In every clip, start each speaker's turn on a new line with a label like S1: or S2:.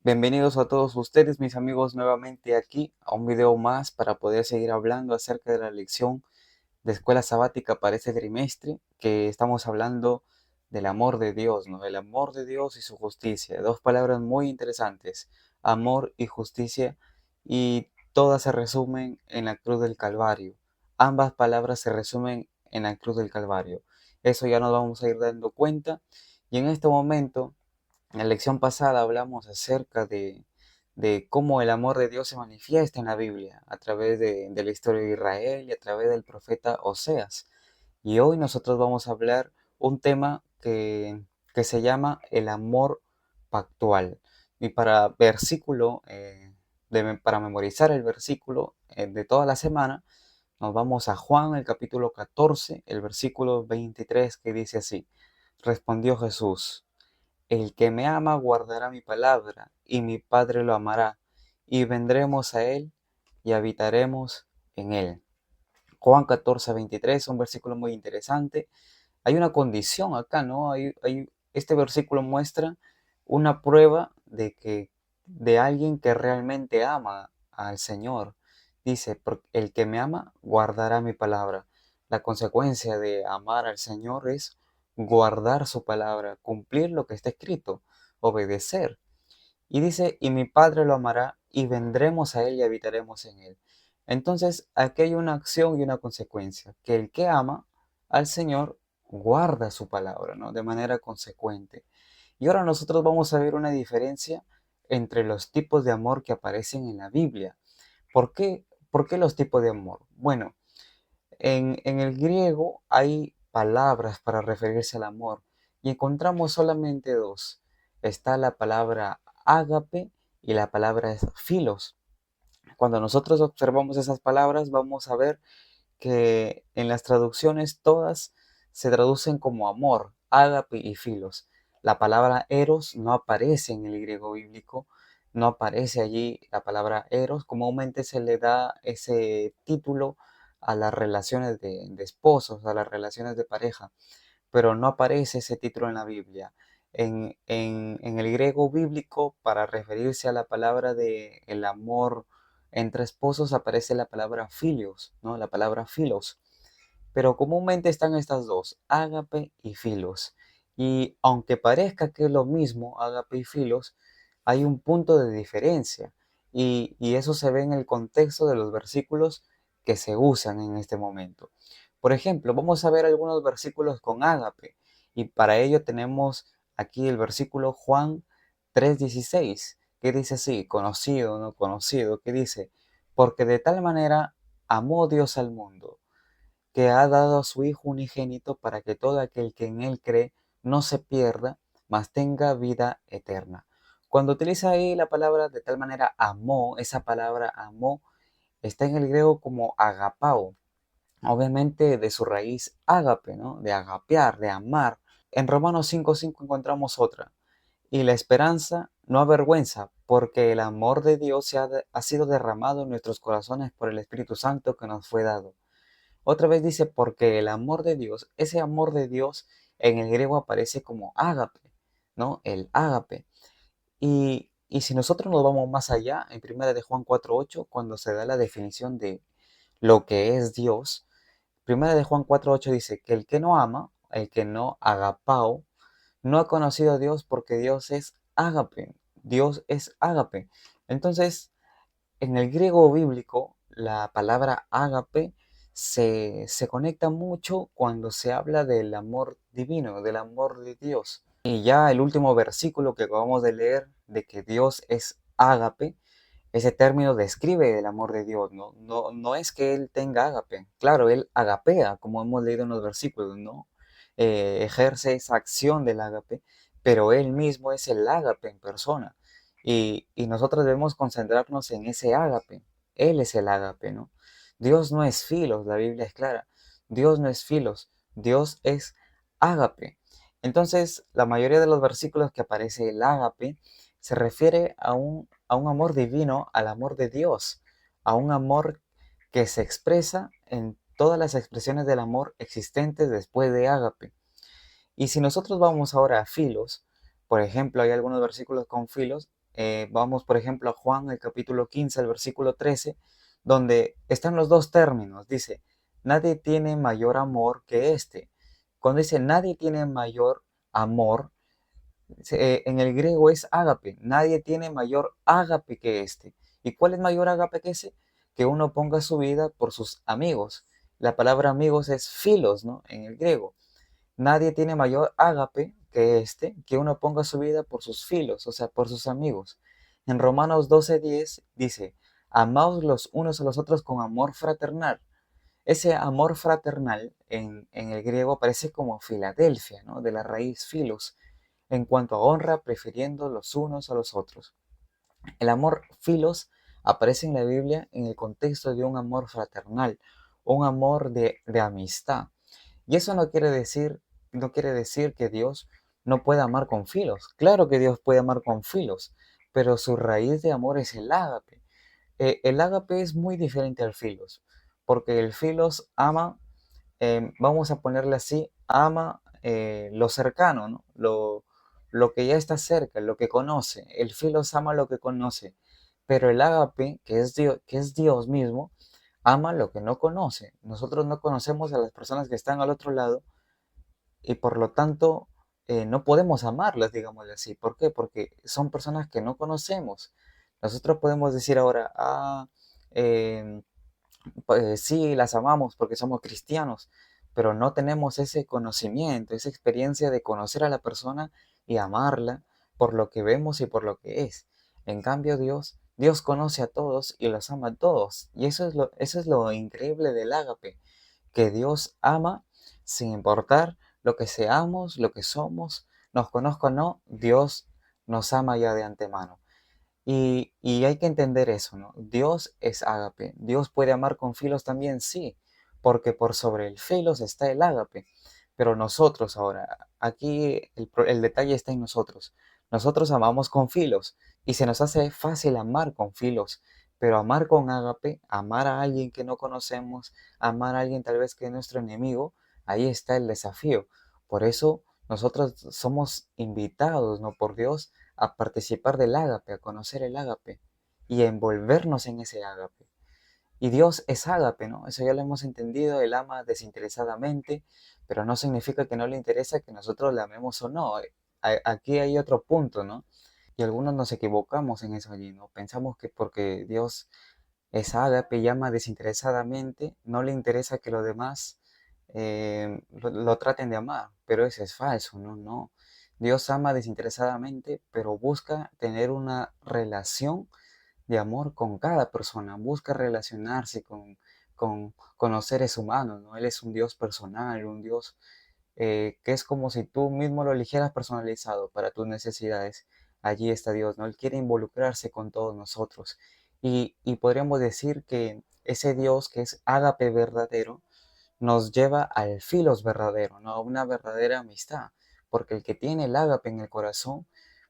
S1: Bienvenidos a todos ustedes, mis amigos, nuevamente aquí a un video más para poder seguir hablando acerca de la lección de escuela sabática para este trimestre, que estamos hablando del amor de Dios, ¿no? El amor de Dios y su justicia. Dos palabras muy interesantes, amor y justicia, y todas se resumen en la cruz del Calvario. Ambas palabras se resumen en la cruz del Calvario. Eso ya nos vamos a ir dando cuenta. Y en este momento, en la lección pasada hablamos acerca de cómo el amor de Dios se manifiesta en la Biblia a través de la historia de Israel y a través del profeta Oseas. Y hoy nosotros vamos a hablar un tema que se llama el amor pactual. Y para versículo, para memorizar el versículo de toda la semana, nos vamos a Juan, el capítulo 14, el versículo 23, que dice así: Respondió Jesús: El que me ama guardará mi palabra, y mi Padre lo amará, y vendremos a él y habitaremos en él. Juan 14:23, un versículo muy interesante. Hay una condición acá, ¿no? Este versículo muestra una prueba de alguien que realmente ama al Señor. Dice: El que me ama guardará mi palabra. La consecuencia de amar al Señor es guardar su palabra, cumplir lo que está escrito, obedecer. Y dice: y mi Padre lo amará, y vendremos a él y habitaremos en él. Entonces, aquí hay una acción y una consecuencia, que el que ama al Señor guarda su palabra, ¿no? De manera consecuente. Y ahora nosotros vamos a ver una diferencia entre los tipos de amor que aparecen en la Biblia. ¿Por qué? ¿Por qué los tipos de amor? Bueno, en el griego hay palabras para referirse al amor y encontramos solamente dos. Está la palabra ágape y la palabra filos. Cuando nosotros observamos esas palabras, vamos a ver que en las traducciones todas se traducen como amor, ágape y filos. La palabra eros no aparece en el griego bíblico, no aparece allí la palabra eros. Comúnmente se le da ese título a las relaciones de esposos, a las relaciones de pareja, pero no aparece ese título en la Biblia. En el griego bíblico, para referirse a la palabra de el amor entre esposos, aparece la palabra filios, ¿no? La palabra filos. Pero comúnmente están estas dos, ágape y filos. Y aunque parezca que es lo mismo, ágape y filos, hay un punto de diferencia. Y eso se ve en el contexto de los versículos que se usan en este momento. Por ejemplo, vamos a ver algunos versículos con ágape. Y para ello tenemos aquí el versículo Juan 3:16, que dice así, conocido, no conocido, que dice: Porque de tal manera amó Dios al mundo, que ha dado a su Hijo unigénito, para que todo aquel que en Él cree no se pierda, mas tenga vida eterna. Cuando utiliza ahí la palabra de tal manera amó, esa palabra amó está en el griego como agapao, obviamente de su raíz ágape, ¿no? De agapear, de amar. En Romanos 5:5 encontramos otra: y la esperanza no avergüenza, porque el amor de Dios ha sido derramado en nuestros corazones por el Espíritu Santo que nos fue dado. Otra vez dice: porque el amor de Dios, ese amor de Dios en el griego aparece como ágape, ¿no? El ágape. Y si nosotros nos vamos más allá, en 1 de Juan 4:8, cuando se da la definición de lo que es Dios, 1 de Juan 4:8 dice que el que no ama, el que no agapao, no ha conocido a Dios, porque Dios es ágape. Dios es ágape. Entonces, en el griego bíblico, la palabra ágape se conecta mucho cuando se habla del amor divino, del amor de Dios. Y ya el último versículo que acabamos de leer, de que Dios es ágape, ese término describe el amor de Dios, ¿no? No es que Él tenga ágape. Claro, Él agapea, como hemos leído en los versículos, ¿no? Ejerce esa acción del ágape, pero Él mismo es el ágape en persona. Y nosotros debemos concentrarnos en ese ágape. Él es el ágape, ¿no? Dios no es filos, la Biblia es clara. Dios no es filos, Dios es ágape. Entonces, la mayoría de los versículos que aparece el ágape se refiere a un amor divino, al amor de Dios, a un amor que se expresa en todas las expresiones del amor existentes después de ágape. Y si nosotros vamos ahora a filos, por ejemplo, hay algunos versículos con filos, Vamos, por ejemplo, a Juan, el capítulo 15, el versículo 13, donde están los dos términos. Dice, nadie tiene mayor amor que este. Cuando dice nadie tiene mayor amor, en el griego es ágape. Nadie tiene mayor ágape que este. ¿Y cuál es mayor ágape que ese? Que uno ponga su vida por sus amigos. La palabra amigos es filos, ¿no? En el griego. Nadie tiene mayor ágape que este, que uno ponga su vida por sus filos, o sea, por sus amigos. En Romanos 12:10 dice, amaos los unos a los otros con amor fraternal. Ese amor fraternal en el griego aparece como Filadelfia, ¿no? De la raíz filos, en cuanto a honra, prefiriendo los unos a los otros. El amor filos aparece en la Biblia en el contexto de un amor fraternal, un amor de amistad. Y eso no quiere decir que Dios no pueda amar con filos. Claro que Dios puede amar con filos, pero su raíz de amor es el ágape. El ágape es muy diferente al filos, porque el filos ama, vamos a ponerle así, ama lo cercano, ¿no? Lo que ya está cerca, lo que conoce. El filos ama lo que conoce, pero el ágape, que es Dios mismo, ama lo que no conoce. Nosotros no conocemos a las personas que están al otro lado y por lo tanto no podemos amarlas, digámosle así. ¿Por qué? Porque son personas que no conocemos. Nosotros podemos decir ahora, em, pues sí, las amamos porque somos cristianos, pero no tenemos ese conocimiento, esa experiencia de conocer a la persona y amarla por lo que vemos y por lo que es. En cambio, Dios conoce a todos y los ama a todos. Y eso es lo increíble del ágape, que Dios ama sin importar lo que seamos, lo que somos, nos conozca o no, Dios nos ama ya de antemano. Y hay que entender eso, ¿no? Dios es ágape. Dios puede amar con filos también, sí, porque por sobre el filos está el ágape. Pero nosotros ahora, aquí el detalle está en nosotros. Nosotros amamos con filos y se nos hace fácil amar con filos, pero amar con ágape, amar a alguien que no conocemos, amar a alguien tal vez que es nuestro enemigo, ahí está el desafío. Por eso nosotros somos invitados, ¿no? Por Dios a participar del ágape, a conocer el ágape y a envolvernos en ese ágape. Y Dios es ágape, ¿no? Eso ya lo hemos entendido, Él ama desinteresadamente, pero no significa que no le interesa que nosotros le amemos o no. Aquí hay otro punto, ¿no? Y algunos nos equivocamos en eso allí, ¿no? Pensamos que porque Dios es ágape y ama desinteresadamente, no le interesa que los demás lo traten de amar, pero eso es falso, ¿no? No. Dios ama desinteresadamente, pero busca tener una relación de amor con cada persona, busca relacionarse con los seres humanos, ¿no? Él es un Dios personal, un Dios que es como si tú mismo lo eligieras personalizado para tus necesidades. Allí está Dios, ¿no? Él quiere involucrarse con todos nosotros. Y podríamos decir que ese Dios que es ágape verdadero, nos lleva al filos verdadero, ¿no? A una verdadera amistad, porque el que tiene el ágape en el corazón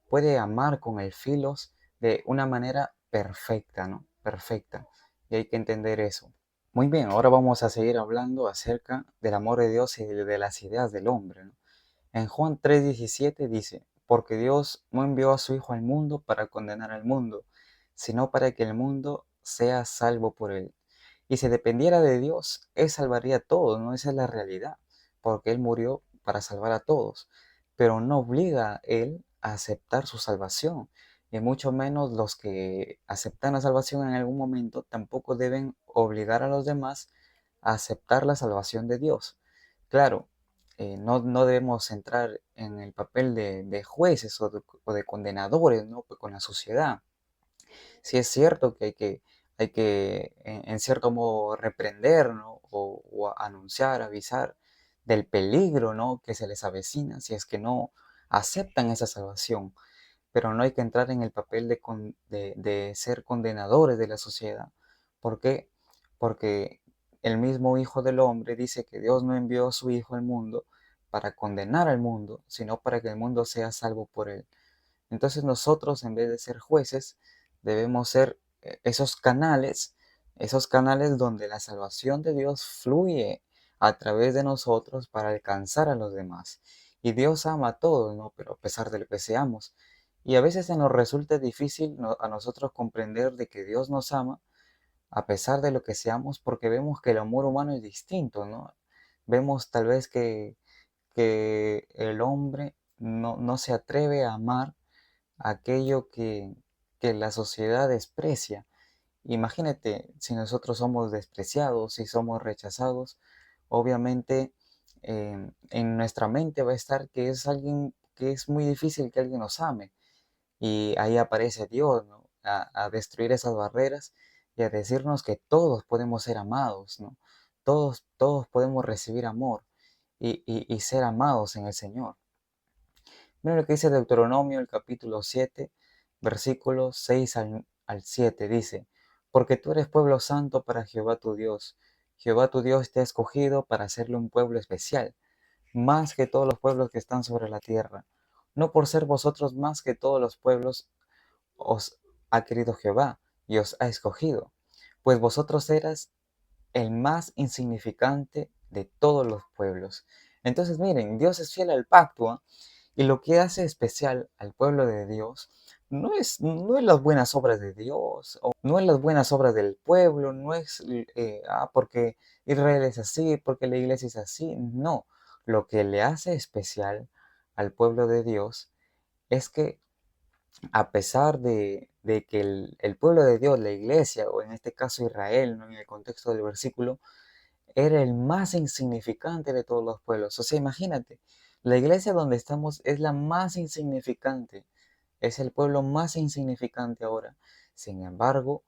S1: puede amar con el filos de una manera perfecta, ¿no? Perfecta. Y hay que entender eso. Muy bien, ahora vamos a seguir hablando acerca del amor de Dios y de las ideas del hombre, ¿no? En Juan 3:17 dice, porque Dios no envió a su Hijo al mundo para condenar al mundo, sino para que el mundo sea salvo por él. Y si dependiera de Dios, Él salvaría a todos, ¿no? Esa es la realidad, porque Él murió para salvar a todos, pero no obliga a Él a aceptar su salvación, y mucho menos los que aceptan la salvación en algún momento tampoco deben obligar a los demás a aceptar la salvación de Dios. Claro, no debemos entrar en el papel de jueces o de condenadores, ¿no? Pues con la sociedad. Sí es cierto que hay que en cierto modo reprender, ¿no? O anunciar, avisar del peligro, ¿no? Que se les avecina si es que no aceptan esa salvación, pero no hay que entrar en el papel de ser condenadores de la sociedad. ¿Por qué? Porque el mismo Hijo del Hombre dice que Dios no envió a su Hijo al mundo para condenar al mundo, sino para que el mundo sea salvo por él. Entonces nosotros, en vez de ser jueces, debemos ser esos canales donde la salvación de Dios fluye a través de nosotros para alcanzar a los demás. Y Dios ama a todos, ¿no? Pero a pesar de lo que seamos. Y a veces se nos resulta difícil a nosotros comprender de que Dios nos ama a pesar de lo que seamos, porque vemos que el amor humano es distinto, ¿no? Vemos tal vez que el hombre no se atreve a amar aquello que la sociedad desprecia. Imagínate, si nosotros somos despreciados, si somos rechazados, obviamente en nuestra mente va a estar que es alguien que es muy difícil que alguien nos ame. Y ahí aparece Dios, ¿no? A destruir esas barreras y a decirnos que todos podemos ser amados, ¿no? Todos podemos recibir amor y ser amados en el Señor. Mira lo que dice Deuteronomio, el capítulo 7, versículos 6 al 7. Dice, porque tú eres pueblo santo para Jehová tu Dios. Jehová tu Dios te ha escogido para hacerle un pueblo especial, más que todos los pueblos que están sobre la tierra. No por ser vosotros más que todos los pueblos os ha querido Jehová y os ha escogido, pues vosotros eras el más insignificante de todos los pueblos. Entonces miren, Dios es fiel al pacto, ¿ah? Y lo que hace especial al pueblo de Dios no es las buenas obras de Dios, o no es las buenas obras del pueblo, no es porque Israel es así, porque la iglesia es así, no. Lo que le hace especial al pueblo de Dios es que a pesar de que el pueblo de Dios, la iglesia, o en este caso Israel, ¿no? En el contexto del versículo, era el más insignificante de todos los pueblos. O sea, imagínate, la iglesia donde estamos es la más insignificante, es el pueblo más insignificante ahora. Sin embargo,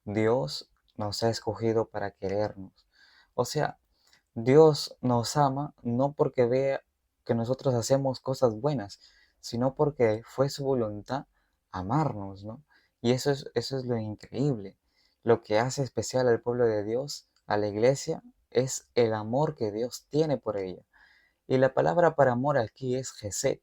S1: Dios nos ha escogido para querernos. O sea, Dios nos ama no porque vea que nosotros hacemos cosas buenas, sino porque fue su voluntad amarnos, ¿no? Y eso es lo increíble. Lo que hace especial al pueblo de Dios, a la iglesia, es el amor que Dios tiene por ella. Y la palabra para amor aquí es Gesed,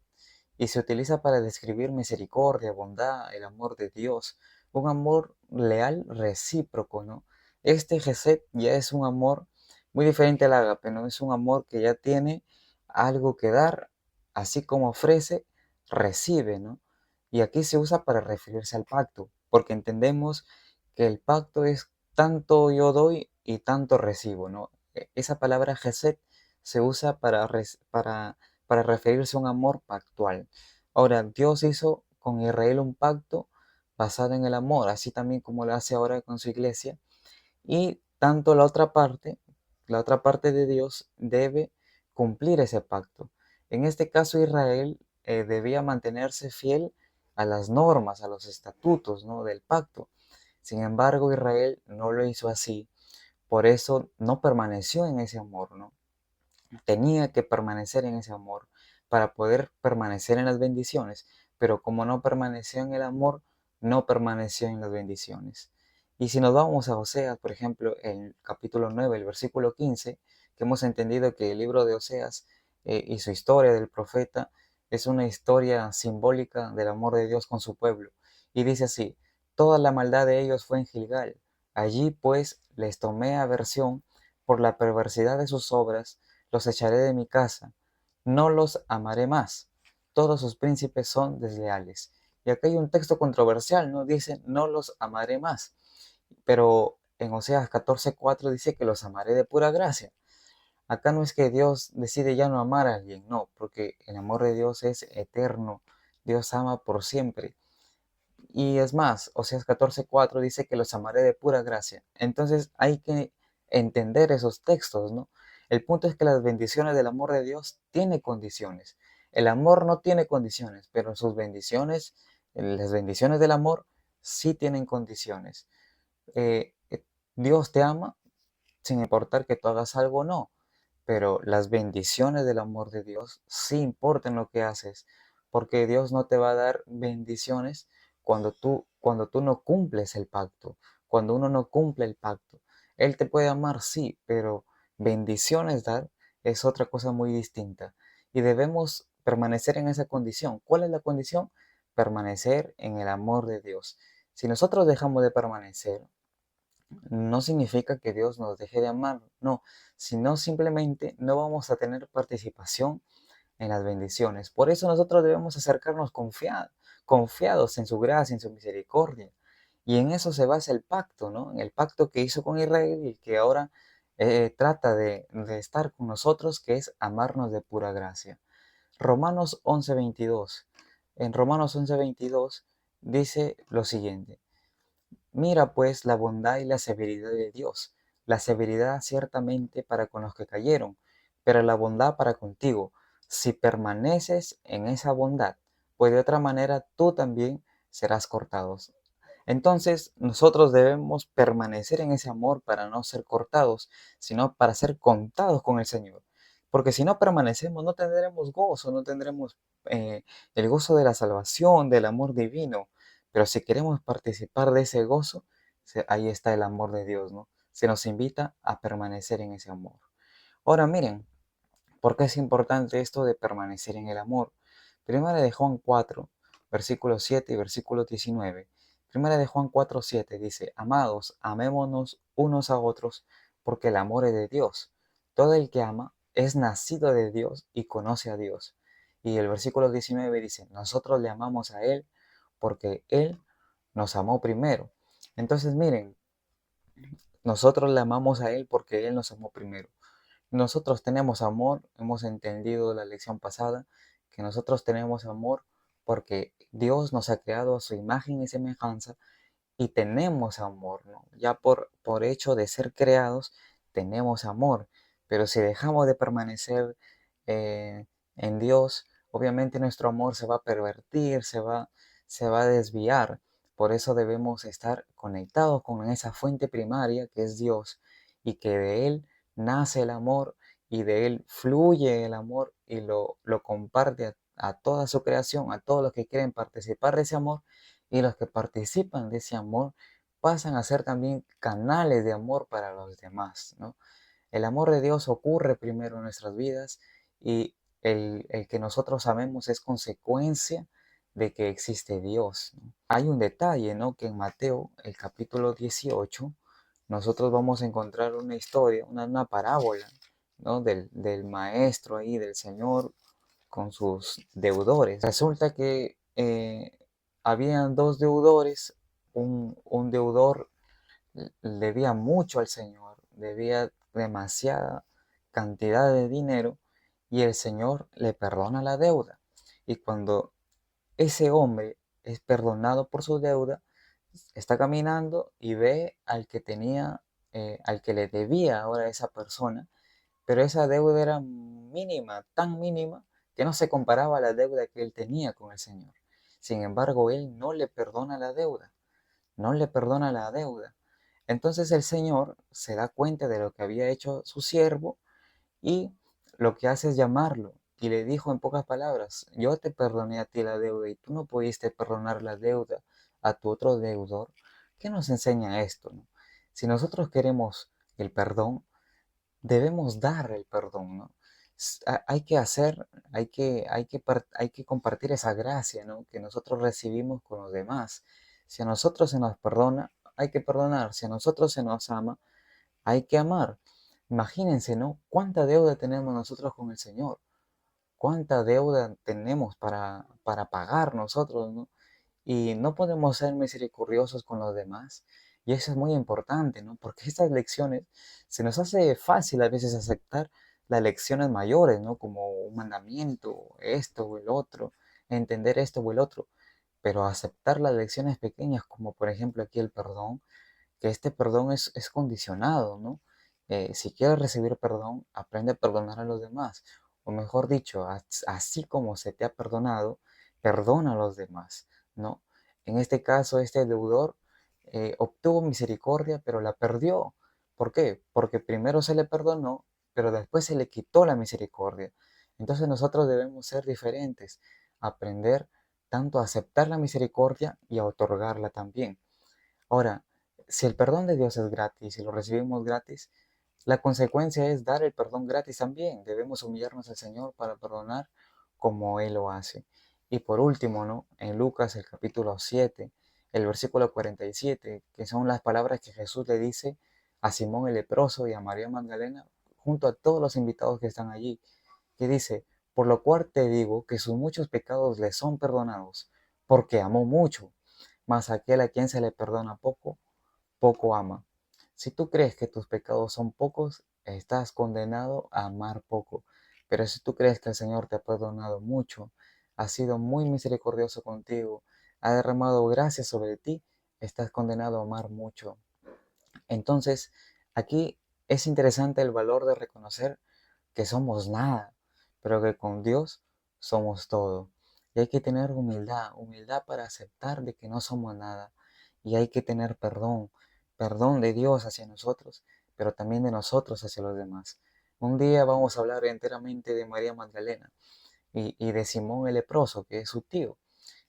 S1: y se utiliza para describir misericordia, bondad, el amor de Dios, un amor leal recíproco, ¿no? Este Gesed ya es un amor muy diferente al ágape, ¿no? Es un amor que ya tiene algo que dar, así como ofrece, recibe, ¿no? Y aquí se usa para referirse al pacto, porque entendemos que el pacto es tanto yo doy y tanto recibo, ¿no? Esa palabra Gesed se usa para referirse a un amor pactual. Ahora, Dios hizo con Israel un pacto basado en el amor, así también como lo hace ahora con su iglesia, y tanto la otra parte de Dios debe cumplir ese pacto. En este caso, Israel debía mantenerse fiel a las normas, a los estatutos, ¿no? Del pacto. Sin embargo, Israel no lo hizo así, por eso no permaneció en ese amor, ¿no? Tenía que permanecer en ese amor para poder permanecer en las bendiciones, pero como no permaneció en el amor, no permaneció en las bendiciones. Y si nos vamos a Oseas, por ejemplo, en el capítulo 9, el versículo 15, que hemos entendido que el libro de Oseas y su historia del profeta es una historia simbólica del amor de Dios con su pueblo. Y dice así, toda la maldad de ellos fue en Gilgal. Allí pues les tomé aversión por la perversidad de sus obras, los echaré de mi casa, no los amaré más. Todos sus príncipes son desleales. Y acá hay un texto controversial, ¿no? Dice, no los amaré más. Pero en Oseas 14:4 dice que los amaré de pura gracia. Acá no es que Dios decide ya no amar a alguien, no, porque el amor de Dios es eterno. Dios ama por siempre. Y es más, Oseas 14:4 dice que los amaré de pura gracia. Entonces hay que entender esos textos, ¿no? El punto es que las bendiciones del amor de Dios tienen condiciones. El amor no tiene condiciones, pero sus bendiciones, las bendiciones del amor, sí tienen condiciones. Eh, eh, Dios te ama sin importar que tú hagas algo o no, pero las bendiciones del amor de Dios sí importan lo que haces, porque Dios no te va a dar bendiciones cuando tú no cumples el pacto, cuando uno no cumple el pacto. Él te puede amar, sí, pero bendiciones dar es otra cosa muy distinta. Y debemos permanecer en esa condición. ¿Cuál es la condición? Permanecer en el amor de Dios. Si nosotros dejamos de permanecer, no significa que Dios nos deje de amar, no, sino simplemente no vamos a tener participación en las bendiciones. Por eso nosotros debemos acercarnos confiados en su gracia, en su misericordia. Y en eso se basa el pacto, ¿no? En el pacto que hizo con Israel y que ahora trata de estar con nosotros, que es amarnos de pura gracia. Romanos 11:22. En Romanos 11:22 dice lo siguiente: Mira pues la bondad y la severidad de Dios, la severidad ciertamente para con los que cayeron, pero la bondad para contigo, si permaneces en esa bondad, pues de otra manera tú también serás cortados. Entonces nosotros debemos permanecer en ese amor para no ser cortados, sino para ser contados con el Señor. Porque si no permanecemos, no tendremos gozo, no tendremos el gozo de la salvación, del amor divino. Pero si queremos participar de ese gozo, ahí está el amor de Dios, ¿no? Se nos invita a permanecer en ese amor. Ahora miren, ¿por qué es importante esto de permanecer en el amor? Primera de Juan 4, versículos 7 y versículo 19. Primera de Juan 4, 7 dice: Amados, amémonos unos a otros, porque el amor es de Dios. Todo el que ama es nacido de Dios y conoce a Dios. Y el versículo 19 dice: Nosotros le amamos a Él porque Él nos amó primero. Entonces miren, nosotros le amamos a Él porque Él nos amó primero. Nosotros tenemos amor, hemos entendido la lección pasada, que nosotros tenemos amor porque Dios nos ha creado a su imagen y semejanza y tenemos amor, ¿no? Ya por hecho de ser creados, tenemos amor, pero si dejamos de permanecer en Dios, obviamente nuestro amor se va a pervertir, se va a desviar. Por eso debemos estar conectados con esa fuente primaria que es Dios y que de Él nace el amor y de Él fluye el amor y lo comparte a toda su creación, a todos los que quieren participar de ese amor, y los que participan de ese amor pasan a ser también canales de amor para los demás, ¿no? El amor de Dios ocurre primero en nuestras vidas y el que nosotros amemos es consecuencia de que existe Dios, ¿no? Hay un detalle, ¿no? Que en Mateo, el capítulo 18, nosotros vamos a encontrar una historia, una parábola, ¿no? Del maestro ahí, del Señor con sus deudores. Resulta que habían dos deudores, un deudor debía mucho al Señor, debía demasiada cantidad de dinero y el Señor le perdona la deuda. Y cuando ese hombre es perdonado por su deuda, está caminando y ve al que tenía, al que le debía ahora a esa persona, pero esa deuda era mínima, tan mínima, que no se comparaba a la deuda que él tenía con el Señor. Sin embargo, él no le perdona la deuda, no le perdona la deuda. Entonces el Señor se da cuenta de lo que había hecho su siervo y lo que hace es llamarlo. Y le dijo en pocas palabras: yo te perdoné a ti la deuda y tú no pudiste perdonar la deuda a tu otro deudor. ¿Qué nos enseña esto, no? Si nosotros queremos el perdón, debemos dar el perdón, ¿no? Hay que hacer, hay que compartir esa gracia, ¿no? Que nosotros recibimos con los demás. Si a nosotros se nos perdona, hay que perdonar. Si a nosotros se nos ama, hay que amar. Imagínense, ¿no? ¿Cuánta deuda tenemos nosotros con el Señor? ¿Cuánta deuda tenemos para pagar nosotros, ¿no? Y no podemos ser misericordiosos con los demás. Y eso es muy importante, ¿no? Porque estas lecciones se nos hace fácil a veces aceptar las lecciones mayores, ¿no? Como un mandamiento, esto o el otro, entender esto o el otro. Pero aceptar las lecciones pequeñas, como por ejemplo aquí el perdón, que este perdón es condicionado, ¿no? Si quieres recibir perdón, aprende a perdonar a los demás. O mejor dicho, así como se te ha perdonado, perdona a los demás, ¿no? En este caso, este deudor obtuvo misericordia, pero la perdió. ¿Por qué? Porque primero se le perdonó, pero después se le quitó la misericordia. Entonces nosotros debemos ser diferentes, aprender tanto a aceptar la misericordia y a otorgarla también. Ahora, si el perdón de Dios es gratis y lo recibimos gratis, la consecuencia es dar el perdón gratis también. Debemos humillarnos al Señor para perdonar como Él lo hace. Y por último, ¿no? En Lucas el capítulo 7, el versículo 47, que son las palabras que Jesús le dice a Simón el leproso y a María Magdalena, junto a todos los invitados que están allí, que dice: por lo cual te digo que sus muchos pecados le son perdonados, porque amó mucho, mas aquel a quien se le perdona poco, poco ama. Si tú crees que tus pecados son pocos, estás condenado a amar poco. Pero si tú crees que el Señor te ha perdonado mucho, ha sido muy misericordioso contigo, ha derramado gracia sobre ti, estás condenado a amar mucho. Entonces, aquí es interesante el valor de reconocer que somos nada, pero que con Dios somos todo. Y hay que tener humildad, humildad para aceptar de que no somos nada. Y hay que tener perdón, perdón de Dios hacia nosotros, pero también de nosotros hacia los demás. Un día vamos a hablar enteramente de María Magdalena y de Simón el leproso, que es su tío,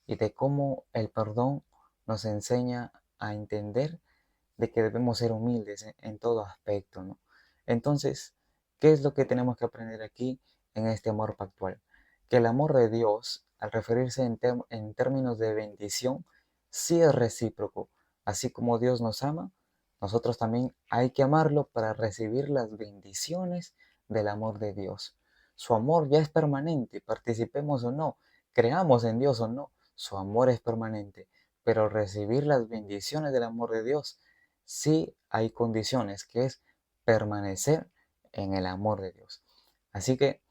S1: y de cómo el perdón nos enseña a entender de que debemos ser humildes en todo aspecto, ¿no? Entonces, ¿qué es lo que tenemos que aprender aquí en este amor pactual? Que el amor de Dios, al referirse en términos de bendición, sí es recíproco. Así como Dios nos ama, nosotros también hay que amarlo para recibir las bendiciones del amor de Dios. Su amor ya es permanente, participemos o no, creamos en Dios o no, su amor es permanente, pero recibir las bendiciones del amor de Dios sí hay condiciones, que es permanecer en el amor de Dios. Así que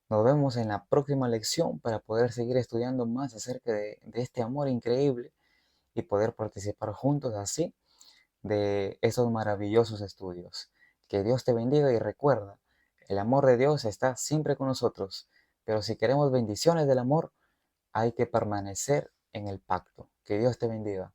S1: nos vemos en la próxima lección para poder seguir estudiando más acerca de este amor increíble y poder participar juntos así de esos maravillosos estudios. Que Dios te bendiga y recuerda, el amor de Dios está siempre con nosotros, pero si queremos bendiciones del amor, hay que permanecer en el pacto. Que Dios te bendiga.